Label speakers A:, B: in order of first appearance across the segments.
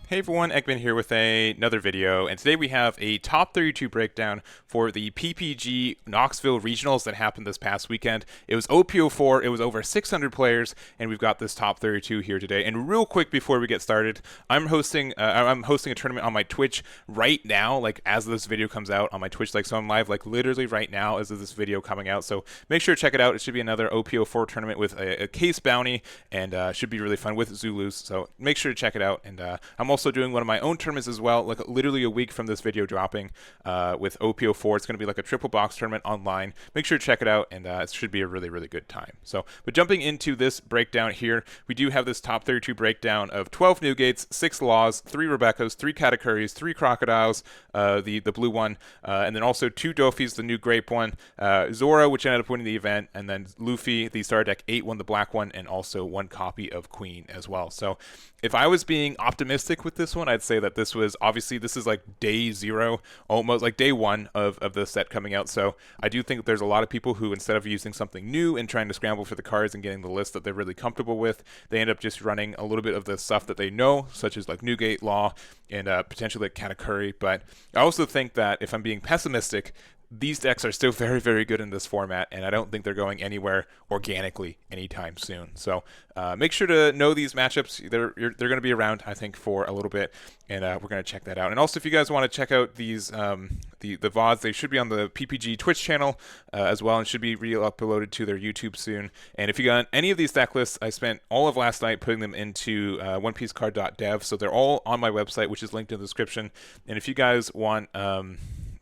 A: Hey everyone, Ekman here with another video, and today we have a top 32 breakdown for the PPG Knoxville regionals that happened this past weekend. It was OP04, it was over 600 players, and we've got this top 32 here today. And real quick before we get started, I'm hosting a tournament on my Twitch right now, like as this video comes out on my Twitch, like so I'm live like literally right now as of this video coming out. So make sure to check it out. It should be another OP04 tournament with a case bounty, and should be really fun with Zulus. So make sure to check it out. And I'm also doing one of my own tournaments as well, like literally a week from this video dropping, with OP04. It's going to be like a triple box tournament online. Make sure to check it out, and it should be a really, really good time. So, but jumping into this breakdown here, we do have this top 32 breakdown of 12 Newgates, 6 Laws, 3 Rebeccas, 3 Katakuris, 3 Crocodiles, the blue one, and then also 2 Doffys, the new grape one, Zoro, which ended up winning the event, and then Luffy, the Star Deck 8 won the black one, and also 1 copy of Queen as well. So if I was being optimistic with this one, I'd say that this is like day 0, almost like day 1 of the set coming out. So I do think that there's a lot of people who, instead of using something new and trying to scramble for the cards and getting the list that they're really comfortable with, they end up just running a little bit of the stuff that they know, such as like Newgate, Law, and potentially like Katakuri. But I also think that if I'm being pessimistic, these decks are still very, very good in this format, and I don't think they're going anywhere organically anytime soon. So make sure to know these matchups. They're going to be around, I think, for a little bit, and we're going to check that out. And also, if you guys want to check out these the VODs, they should be on the PPG Twitch channel as well, and should be re-uploaded to their YouTube soon. And if you got any of these deck lists, I spent all of last night putting them into onepiececard.dev, so they're all on my website, which is linked in the description. And if you guys want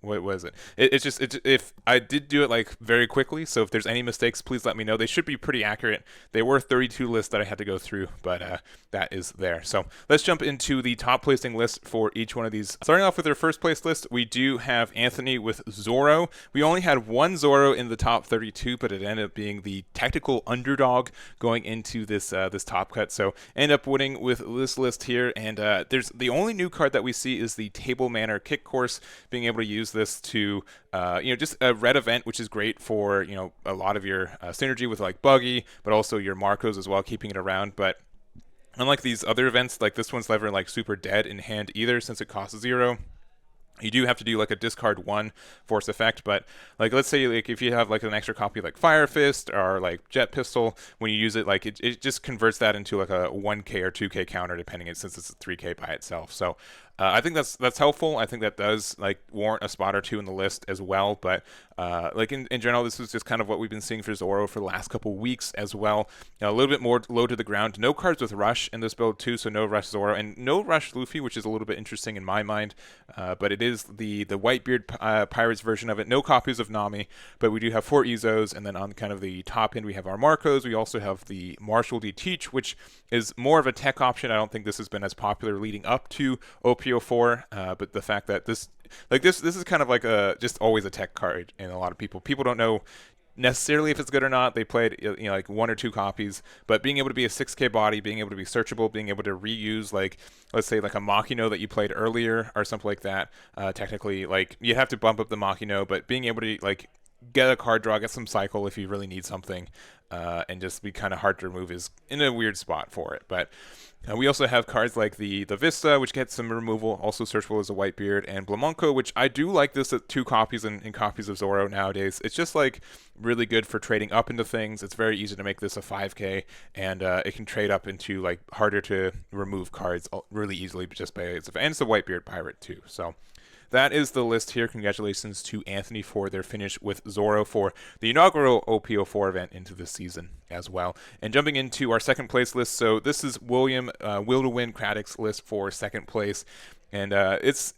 A: what was it? If I did do it like very quickly, so if there's any mistakes, please let me know. They should be pretty accurate. They were 32 lists that I had to go through, but that is there. So let's jump into the top placing list for each one of these. Starting off with their first place list, we do have Anthony with Zoro. We only had one Zoro in the top 32, but it ended up being the technical underdog going into this this top cut. So end up winning with this list here, and there's the only new card that we see is the Table Manor Kick Course, being able to use this to just a red event, which is great for a lot of your synergy with like Buggy, but also your Marcos as well, keeping it around. But unlike these other events, like this one's never like super dead in hand either, since it costs 0. You do have to do like a discard 1 force effect, but like let's say like if you have like an extra copy like Fire Fist or like Jet Pistol, when you use it, like it just converts that into like a 1k or 2k counter, depending, since it's a 3k by itself. So I think that's helpful. I think that does like warrant a spot or 2 in the list as well. But like in general, this is just kind of what we've been seeing for Zoro for the last couple weeks as well. A little bit more low to the ground. No cards with Rush in this build too, so no Rush Zoro and no Rush Luffy, which is a little bit interesting in my mind. But it is the Whitebeard Pirates version of it. No copies of Nami, but we do have 4 Izos, and then on kind of the top end we have our Marcos. We also have the Marshall D Teach, which is more of a tech option. I don't think this has been as popular leading up to OP04, but the fact that this is kind of like just always a tech card, and a lot of people don't know necessarily if it's good or not. They played like 1 or 2 copies, but being able to be a 6k body, being able to be searchable, being able to reuse, like let's say like a Machino that you played earlier or something like that, technically like you have to bump up the Machino, but being able to like get a card draw, get some cycle if you really need something, and just be kind of hard to remove, is in a weird spot for it. But we also have cards like the Vista, which gets some removal, also searchable as a Whitebeard, and Blamonko, which I do like this at 2 copies in copies of Zoro nowadays. It's just like really good for trading up into things. It's very easy to make this a 5k, and it can trade up into like harder to remove cards really easily just by its, and it's a Whitebeard pirate too. So that is the list here. Congratulations to Anthony for their finish with Zoro for the inaugural OP04 event into this season as well. And jumping into our second place list, so this is William Will-to-Win Craddock's list for second place, and it's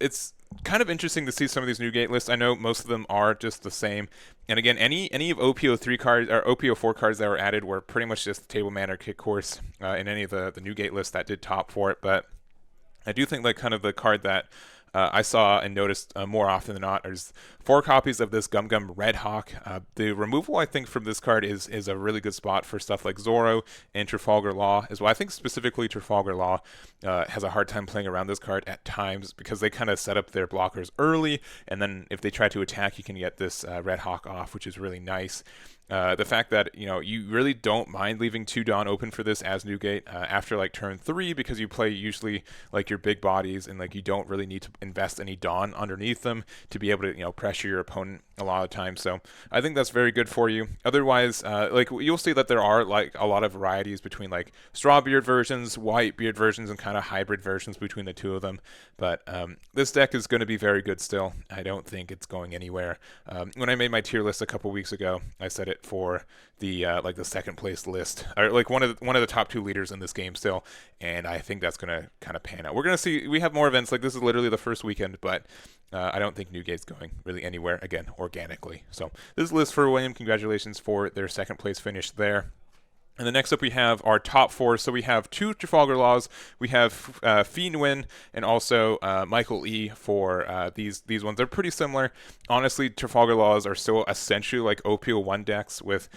A: kind of interesting to see some of these Newgate lists. I know most of them are just the same. And again, any of OP03 cards or OP04 cards that were added were pretty much just Table Manor Kick Course in any of the Newgate lists that did top for it. But I do think like kind of the card that I saw and noticed more often than not is 4 copies of this Gum Gum Red Hawk. The removal, I think, from this card is a really good spot for stuff like Zoro and Trafalgar Law as well. I think specifically Trafalgar Law has a hard time playing around this card at times, because they kind of set up their blockers early, and then if they try to attack, you can get this Red Hawk off, which is really nice. The fact that you really don't mind leaving 2 Dawn open for this as Newgate after like turn 3, because you play usually like your big bodies, and like you don't really need to invest any Dawn underneath them to be able to pressure your opponent a lot of times. So I think that's very good for you. Otherwise, like you'll see that there are like a lot of varieties between like straw beard versions, white beard versions, and kind of hybrid versions between the two of them. But this deck is going to be very good still. I don't think it's going anywhere. When I made my tier list a couple weeks ago, I said it for the like the second place list, or like one of the top 2 leaders in this game still, and I think that's gonna kind of pan out. We're gonna see. We have more events. Like this is literally the first weekend, but I don't think Newgate's going really anywhere again organically. So this is the list for William. Congratulations for their second place finish there. And then next up we have our top 4. So we have 2 Trafalgar Laws, we have Phi Nguyen, and also Michael E for these ones. They're pretty similar. Honestly, Trafalgar Laws are still essentially like OP01 decks with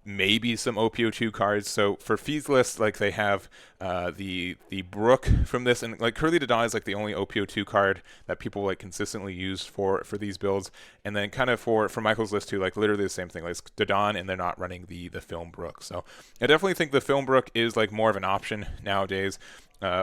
A: maybe some OP02 cards. So for Phi's list, like they have the Brook from this, and like Curly Dada is like the only OP02 card that people like consistently use for these builds. And then kind of for Michael's list too, like literally the same thing, like Dadan, and they're not running the Film Brook. So I definitely think the Film Brook is like more of an option nowadays.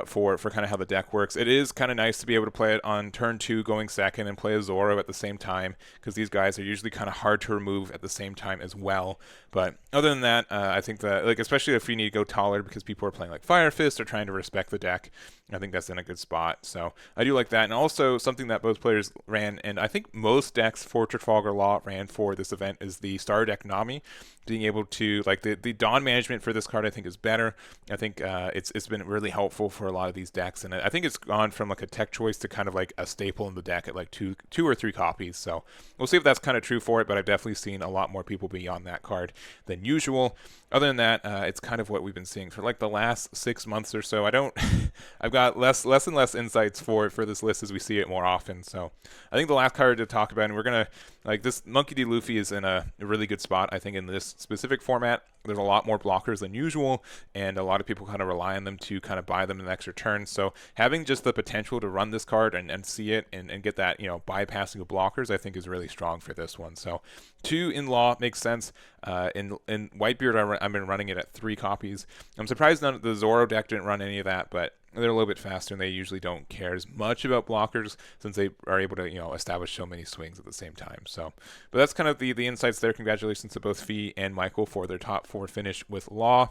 A: For kind of how the deck works. It is kind of nice to be able to play it on turn 2 going second and play a Zoro at the same time, because these guys are usually kind of hard to remove at the same time as well. But other than that, I think that, like, especially if you need to go taller because people are playing like Fire Fist or trying to respect the deck, I think that's in a good spot. So I do like that. And also something that both players ran, and I think most decks for Trafalgar Law ran for this event, is the Star Deck Nami. Being able to, like, the Dawn management for this card I think is better. I think it's been really helpful for a lot of these decks, and I think it's gone from like a tech choice to kind of like a staple in the deck at like two or three copies. So we'll see if that's kind of true for it, but I've definitely seen a lot more people be on that card than usual. Other than that, it's kind of what we've been seeing for like the last 6 months or so. I've got less and less insights for this list as we see it more often. So I think the last card to talk about, and we're gonna, like, this Monkey D. Luffy is in a really good spot, I think, in this specific format. There's a lot more blockers than usual, and a lot of people kind of rely on them to kind of buy them in the extra turn. So having just the potential to run this card and see it and get that, bypassing of blockers, I think is really strong for this one. So 2 in Law makes sense. In Whitebeard, I've been running it at 3 copies. I'm surprised none of the Zoro deck didn't run any of that, but they're a little bit faster, and they usually don't care as much about blockers since they are able to, establish so many swings at the same time. So, but that's kind of the insights there. Congratulations to both Phi and Michael for their top 4 finish with Law.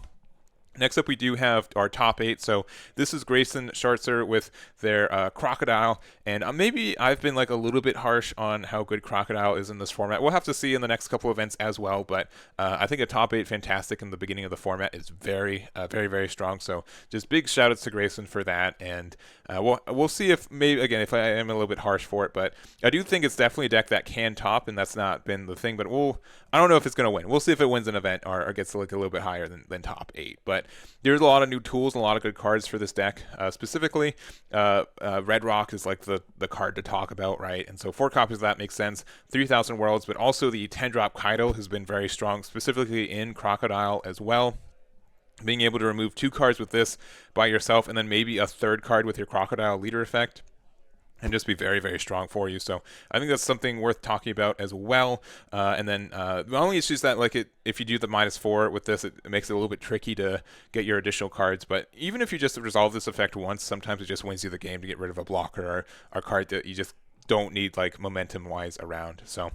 A: Next up, we do have our top 8. So this is Greyson, Shartzer with their Crocodile, and maybe I've been like a little bit harsh on how good Crocodile is in this format. We'll have to see in the next couple events as well, but I think a top 8 fantastic in the beginning of the format is very, very strong. So just big shout outs to Greyson for that, and we'll see if maybe, again, if I am a little bit harsh for it, but I do think it's definitely a deck that can top, and that's not been the thing, but I don't know if it's going to win. We'll see if it wins an event or gets like a little bit higher than top 8, but there's a lot of new tools and a lot of good cards for this deck. Specifically, Red Rock is like the card to talk about, right? And so 4 copies of that makes sense. 3,000 Worlds, but also the 10-drop Kaido has been very strong, specifically in Crocodile as well. Being able to remove 2 cards with this by yourself, and then maybe a 3rd card with your Crocodile leader effect, and just be very, very strong for you. So I think that's something worth talking about as well. And then the only issue is that, like, if you do the -4 with this, it makes it a little bit tricky to get your additional cards. But even if you just resolve this effect once, sometimes it just wins you the game to get rid of a blocker or a card that you just don't need, like, momentum wise around. So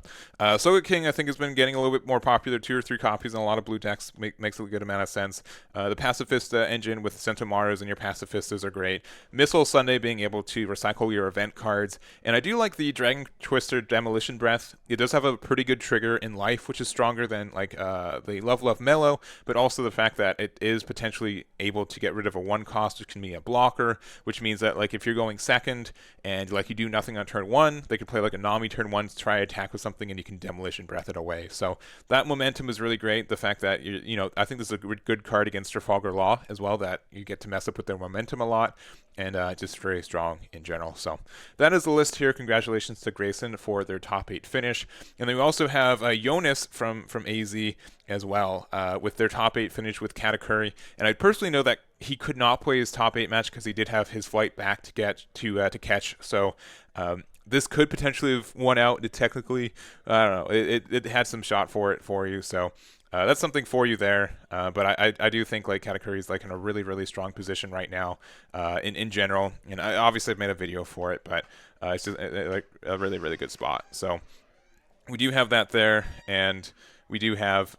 A: Soga King, I think, has been getting a little bit more popular. 2 or 3 copies in a lot of blue decks makes a good amount of sense. The Pacifista engine with Centomaros and your Pacifistas are great. Missile Sunday, being able to recycle your event cards, and I do like the Dragon Twister Demolition Breath. It does have a pretty good trigger in life, which is stronger than like the Love Mellow, but also the fact that it is potentially able to get rid of a 1 cost, which can be a blocker, which means that, like, if you're going second and like you do nothing on turn 1, they could play like a Nami turn 1 to try attack with something, and you can Demolition Breath it away. So that momentum is really great. The fact that I think this is a good card against Trafalgar Law as well, that you get to mess up with their momentum a lot, and just very strong in general. So that is the list here. Congratulations to Greyson for their top 8 finish. And then we also have Yonas from AZ as well, with their top 8 finish with Katakuri. And I personally know that he could not play his top 8 match because he did have his flight back to catch. So this could potentially have won out. Technically, I don't know. It had some shot for you. So that's something for you there. But I do think like Katakuri is like in a really strong position right now in general. And I obviously have made a video for it, but it's just like a really good spot. So we do have that there, and we do have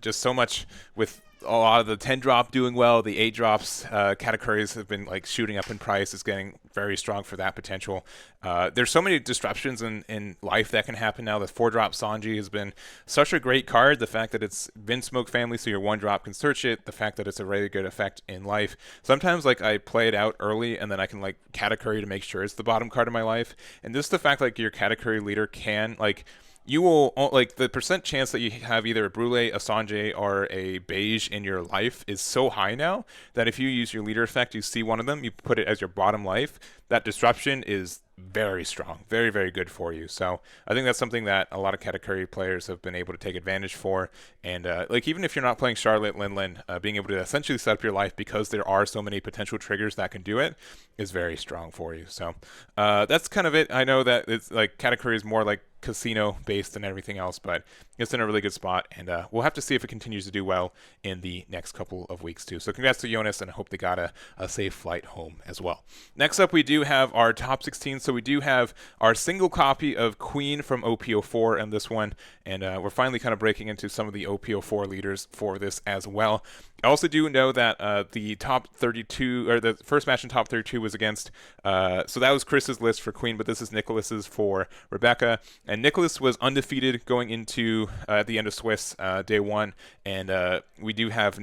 A: just so much with a lot of the 10 drop doing well, the 8 drops, Katakuris have been like shooting up in price. Is getting very strong for that potential. There's so many disruptions in life that can happen now. The 4 drop Sanji has been such a great card. The fact that it's been Smoke Family, so your 1 drop can search it. The fact that it's a really good effect in life. Sometimes like I play it out early and then I can like Katakuri to make sure it's the bottom card of my life. And just the fact like your Katakuri leader can like, you will, like, the percent chance that you have either a Brule, a Sanjay, or a Beige in your life is so high now that if you use your leader effect, you see one of them, you put it as your bottom life, that disruption is very strong, very good for you. So I think that's something that a lot of Katakuri players have been able to take advantage for. And like even if you're not playing Charlotte, Lin, being able to essentially set up your life because there are so many potential triggers that can do it is very strong for you. So that's kind of it. I know that it's like Katakuri is more like casino based and everything else, but it's in a really good spot, and we'll have to see if it continues to do well in the next couple of weeks too. So congrats to Yonas, and I hope they got a safe flight home as well. Next up, we do have our top 16. So we do have our single copy of Queen from OP04 in this one, and we're finally kind of breaking into some of the OP04 leaders for this as well. I also do know that the top 32, or the first match in top 32 was against, so that was Chris's list for Queen, but this is Nicholas's for Rebecca. And Nicholas was undefeated going into at the end of Swiss day 1, and we do have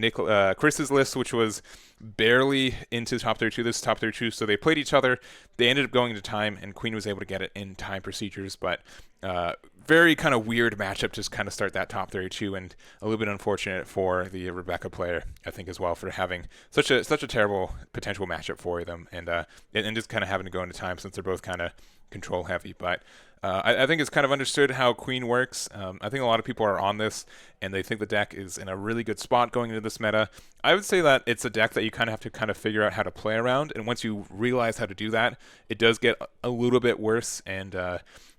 A: Chris's list, which was barely into top 32. This is top 32, so they played each other. They ended up going into time, and Queen was able to get it in time procedures, but very kind of weird matchup to just kind of start that top 32, and a little bit unfortunate for the Rebecca player, I think, as well, for having such a terrible potential matchup for them, and just kind of having to go into time since they're both kind of control heavy. But I think it's kind of understood how Queen works. I think a lot of people are on this, and they think the deck is in a really good spot going into this meta. I would say that it's a deck that you kind of have to figure out how to play around, and once you realize how to do that, it does get a little bit worse, and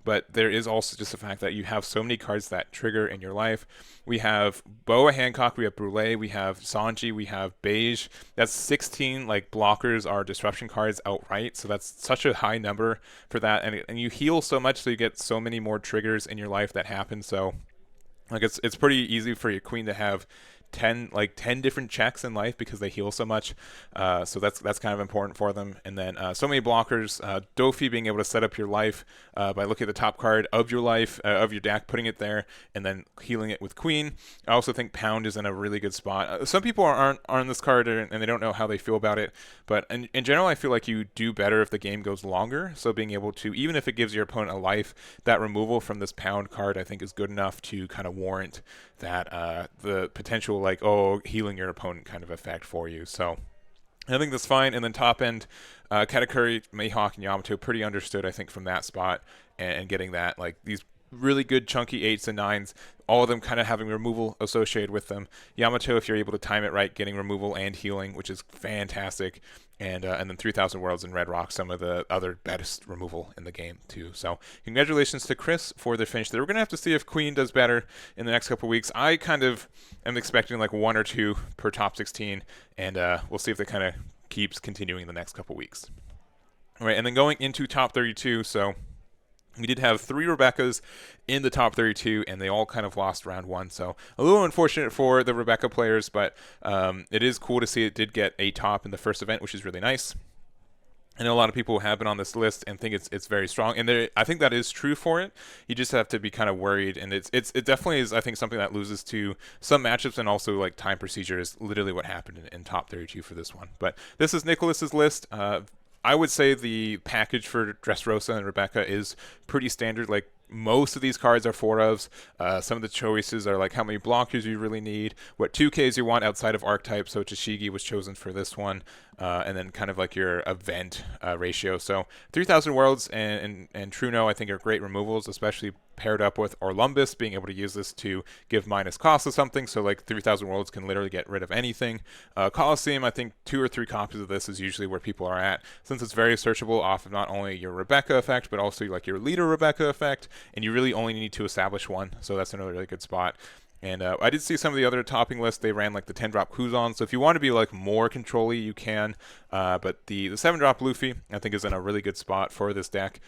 A: but there is also just the fact that you have so many cards that trigger in your life. We have Boa Hancock, we have Brule, we have Sanji, we have Beige. That's 16 like blockers are disruption cards outright, so that's such a high number for that. And you heal so much, so you get so many more triggers in your life that happen. So like it's pretty easy for your Queen to have 10 different checks in life because they heal so much, so that's kind of important for them. And then so many blockers, Doffy being able to set up your life by looking at the top card of your life, of your deck, putting it there, and then healing it with Queen. I also think Pound is in a really good spot. Some people aren't on this card and they don't know how they feel about it, but in general I feel like you do better if the game goes longer. So being able to, even if it gives your opponent a life, that removal from this Pound card I think is good enough to kind of warrant that the potential like, oh, healing your opponent kind of effect for you. So I think that's fine. And then top end, Katakuri, Mihawk, and Yamato, pretty understood, I think, from that spot, and getting that, like, these really good chunky 8s and 9s, all of them kind of having removal associated with them. Yamato, if you're able to time it right, getting removal and healing, which is fantastic. And then 3000 Worlds and Red Rock, some of the other best removal in the game too. So congratulations to Chris for the finish there. We're going to have to see if Queen does better in the next couple weeks. I kind of am expecting like 1 or 2 per top 16, and we'll see if they kind of keeps continuing the next couple weeks. All right, and then going into top 32, so we did have 3 Rebeccas in the top 32, and they all kind of lost round 1. So a little unfortunate for the Rebecca players, but it is cool to see it did get a top in the first event, which is really nice. I know a lot of people have been on this list and think it's very strong, and I think that is true for it. You just have to be kind of worried, and it definitely is, I think, something that loses to some matchups, and also like time procedure is literally what happened in top 32 for this one. But this is Nicholas's list. I would say the package for Dressrosa and Rebecca is pretty standard. Like, most of these cards are 4-ofs. Some of the choices are like how many blockers you really need, what 2Ks you want outside of archetype. So Tashigi was chosen for this one, and then kind of like your event ratio. So 3000 Worlds and Truno, I think, are great removals, especially paired up with Orlumbus, being able to use this to give minus cost of something. So like 3000 Worlds can literally get rid of anything. Colosseum, I think 2 or 3 copies of this is usually where people are at, since it's very searchable off of not only your Rebecca effect, but also like your leader Rebecca effect, and you really only need to establish one. So that's another really good spot. And I did see some of the other topping lists. They ran like the 10-drop Kuzan. So if you want to be like more control-y, you can. But the 7-drop Luffy, I think, is in a really good spot for this deck.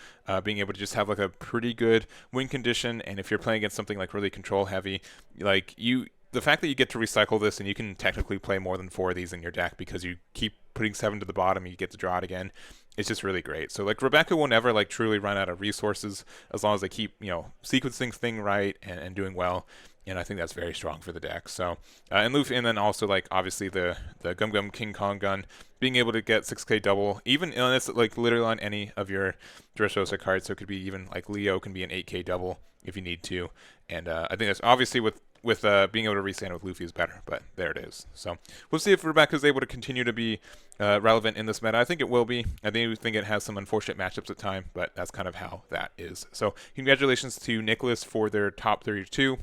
A: Being able to just have like a pretty good win condition. And if you're playing against something like really control-heavy, like the fact that you get to recycle this and you can technically play more than 4 of these in your deck because you keep putting 7 to the bottom and you get to draw it again, it's just really great. So like Rebecca will never like truly run out of resources as long as they keep, sequencing thing right and doing well. And I think that's very strong for the deck. So, and Luffy, and then also like obviously the Gum Gum King Kong gun, being able to get 6k double, even it's like literally on any of your Dressrosa cards. So it could be even like Leo can be an 8k double if you need to. And I think that's obviously with being able to restand with Luffy is better, but there it is. So we'll see if Rebecca's able to continue to be relevant in this meta. I think it will be. I think it has some unfortunate matchups at time, but that's kind of how that is. So congratulations to Nicholas for their top 32.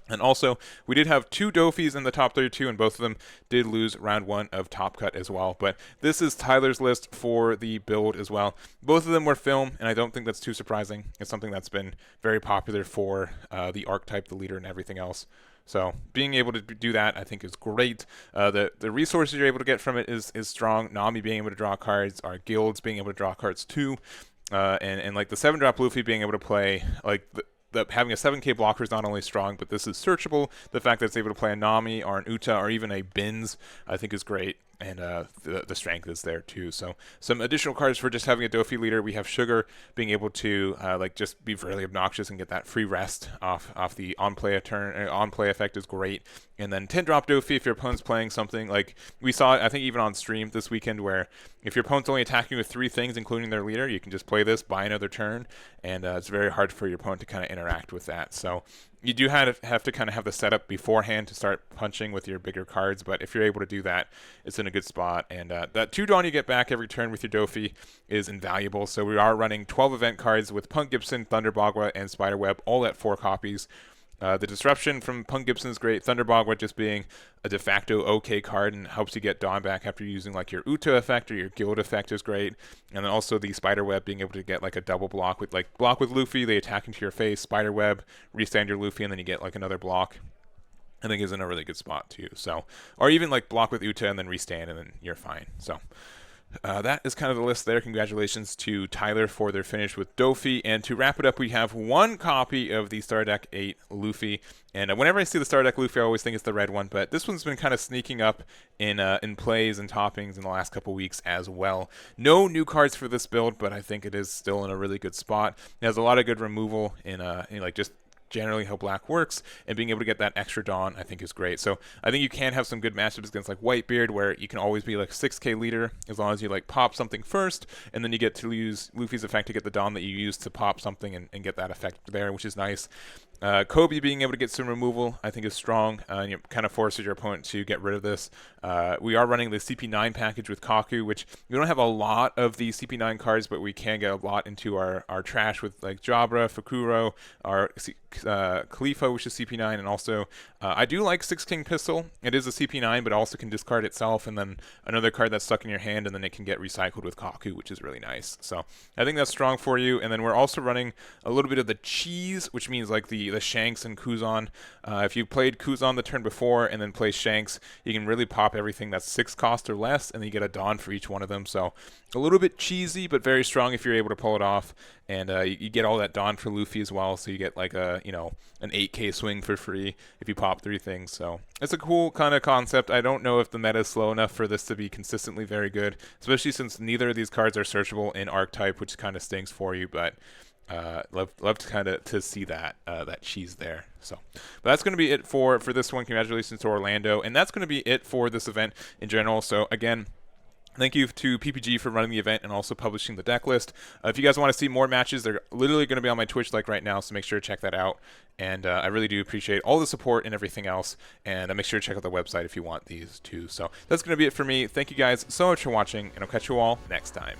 A: And also, we did have 2 Doffys in the top 32, and both of them did lose round 1 of Top Cut as well. But this is Tyler's list for the build as well. Both of them were film, and I don't think that's too surprising. It's something that's been very popular for the archetype, the leader, and everything else. So being able to do that, I think, is great. The resources you're able to get from it is strong. Nami being able to draw cards, our guilds being able to draw cards too, and like the 7-drop Luffy being able to play like having a 7k blocker is not only strong, but this is searchable. The fact that it's able to play a Nami or an Uta or even a Bins, I think, is great. And the strength is there too. So some additional cards for just having a Doffy leader. We have Sugar being able to just be really obnoxious and get that free rest off the on play effect is great. And then 10-drop Doffy if your opponent's playing something like we saw, I think even on stream this weekend, where if your opponent's only attacking with 3 things, including their leader, you can just play this, buy another turn, and it's very hard for your opponent to kind of interact with that. So you do have to kind of have the setup beforehand to start punching with your bigger cards, but if you're able to do that, it's in a good spot. And that 2 Dawn you get back every turn with your Doffy is invaluable. So we are running 12 event cards with Punk Gibson, Thunder Bagua, and Spiderweb, all at 4 copies. The disruption from Punk Gibson is great. Thunder Bagua just being a de facto OK card and helps you get Dawn back after using like your Uta effect or your Guild effect is great. And then also the Spiderweb being able to get like a double block with Luffy, they attack into your face, Spiderweb, restand your Luffy, and then you get like another block. I think is in a really good spot too. So, or even like block with Uta and then restand and then you're fine. So that is kind of the list there. Congratulations to Tyler for their finish with Doffy. And to wrap it up, we have 1 copy of the Star Deck 8 Luffy. And whenever I see the Star Deck Luffy, I always think it's the red one. But this one's been kind of sneaking up in plays and toppings in the last couple weeks as well. No new cards for this build, but I think it is still in a really good spot. It has a lot of good removal in like just generally how black works, and being able to get that extra Dawn I think is great. So I think you can have some good matchups against like Whitebeard where you can always be like 6k leader as long as you like pop something first, and then you get to use Luffy's effect to get the Dawn that you use to pop something and get that effect there, which is nice. Kobe being able to get some removal I think is strong, and it kind of forces your opponent to get rid of this. We are running the CP9 package with Kaku, which we don't have a lot of the CP9 cards, but we can get a lot into our trash with like Jabra, Fukuro, our Khalifa, which is CP9, and also I do like 6 King Pistol. It is a CP9, but also can discard itself, and then another card that's stuck in your hand, and then it can get recycled with Kaku, which is really nice. So I think that's strong for you. And then we're also running a little bit of the cheese, which means like the Shanks and Kuzan. If you played Kuzan the turn before and then play Shanks, you can really pop everything that's 6 cost or less, and then you get a Dawn for each one of them. So a little bit cheesy, but very strong if you're able to pull it off. And you get all that Dawn for Luffy as well, so you get like an 8k swing for free if you pop 3 things. So it's a cool kind of concept. I don't know if the meta is slow enough for this to be consistently very good, especially since neither of these cards are searchable in Archetype, which kind of stinks for you, but love to kind of to see that cheese there. So, but that's going to be it for this one. Congratulations to Orlando, and that's going to be it for this event in general. So again, thank you to PPG for running the event and also publishing the deck list. If you guys want to see more matches, they're literally going to be on my Twitch like right now, so make sure to check that out. And I really do appreciate all the support and everything else. And make sure to check out the website if you want these too. So that's going to be it for me. Thank you guys so much for watching, and I'll catch you all next time.